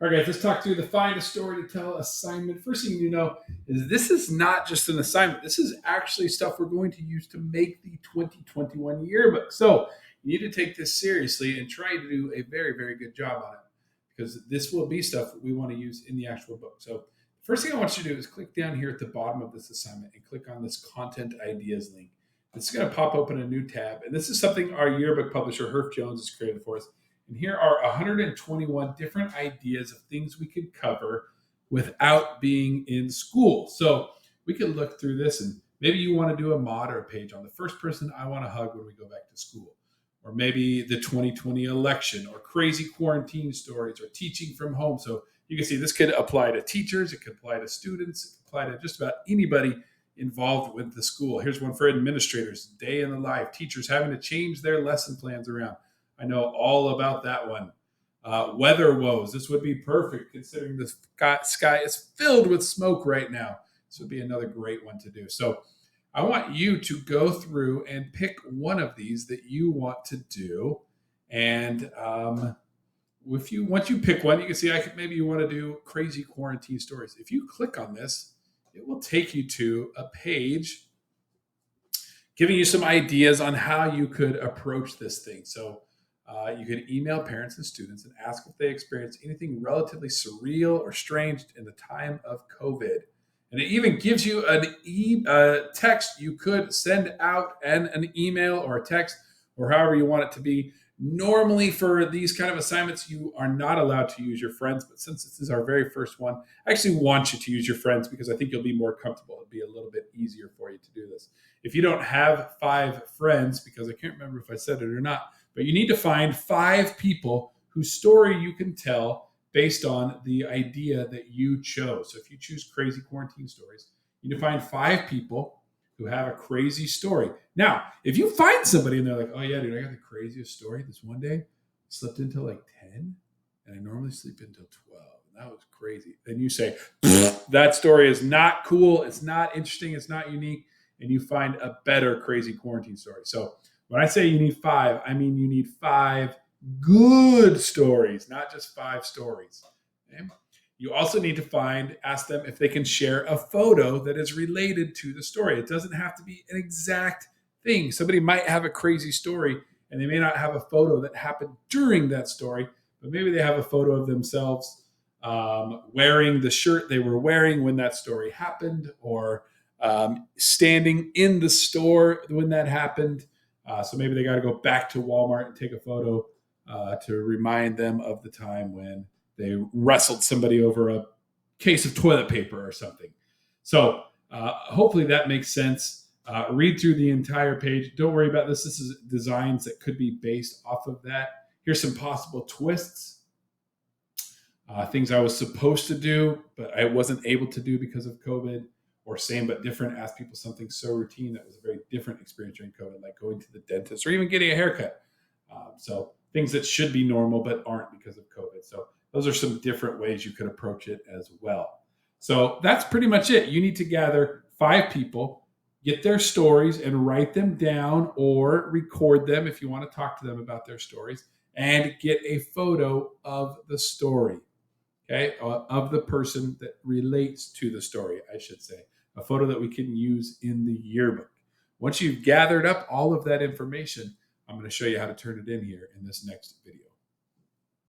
All right, guys, let's talk through the find a story to tell assignment. First thing you need to know is this is not just an assignment. This is actually stuff we're going to use to make the 2021 yearbook. So you need to take this seriously and try to do a very, very good job on it because this will be stuff that we want to use in the actual book. So first thing I want you to do is click down here at the bottom of this assignment and click on this content ideas link. It's going to pop open a new tab. And this is something our yearbook publisher, Herf Jones, has created for us. And here are 121 different ideas of things we could cover without being in school. So we could look through this and maybe you want to do a moderate page on the first person I want to hug when we go back to school. Or maybe the 2020 election or crazy quarantine stories or teaching from home. So you can see this could apply to teachers, it could apply to students, it could apply to just about anybody involved with the school. Here's one for administrators, day in the life, teachers having to change their lesson plans around. I know all about that one. Weather woes. This would be perfect considering the sky is filled with smoke right now. This would be another great one to do. So I want you to go through and pick one of these that you want to do. And once you pick one, you can see maybe you want to do crazy quarantine stories. If you click on this, it will take you to a page giving you some ideas on how you could approach this thing. So you could email parents and students and ask if they experienced anything relatively surreal or strange in the time of COVID. And it even gives you a text you could send out and an email or a text or however you want it to be. Normally for these kind of assignments, you are not allowed to use your friends. But since this is our very first one, I actually want you to use your friends because I think you'll be more comfortable. It'll be a little bit easier for you to do this. If you don't have 5 friends, because I can't remember if I said it or not, but you need to find 5 people whose story you can tell based on the idea that you chose. So if you choose crazy quarantine stories, you need to find 5 people who have a crazy story. Now, if you find somebody and they're like, oh yeah, dude, I got the craziest story. This one day, I slept until like 10 and I normally sleep until 12. And that was crazy. Then you say, that story is not cool. It's not interesting. It's not unique. And you find a better crazy quarantine story. So when I say you need 5, I mean you need 5 good stories, not just 5 stories. Okay? You also need to ask them if they can share a photo that is related to the story. It doesn't have to be an exact thing. Somebody might have a crazy story and they may not have a photo that happened during that story, but maybe they have a photo of themselves wearing the shirt they were wearing when that story happened, or standing in the store when that happened. So maybe they got to go back to Walmart and take a photo to remind them of the time when they wrestled somebody over a case of toilet paper or something. So hopefully that makes sense. Read through the entire page. Don't worry about this. This is designs that could be based off of that. Here's some possible twists. Things I was supposed to do, but I wasn't able to do because of COVID. Or same but different, ask people something so routine that was a very different experience during COVID, like going to the dentist or even getting a haircut. So things that should be normal but aren't because of COVID. So those are some different ways you could approach it as well. So that's pretty much it. You need to gather 5 people, get their stories and write them down or record them if you want to talk to them about their stories, and get a photo of the story. Okay, of the person that relates to the story, I should say. A photo that we can use in the yearbook. Once you've gathered up all of that information, I'm going to show you how to turn it in here in this next video.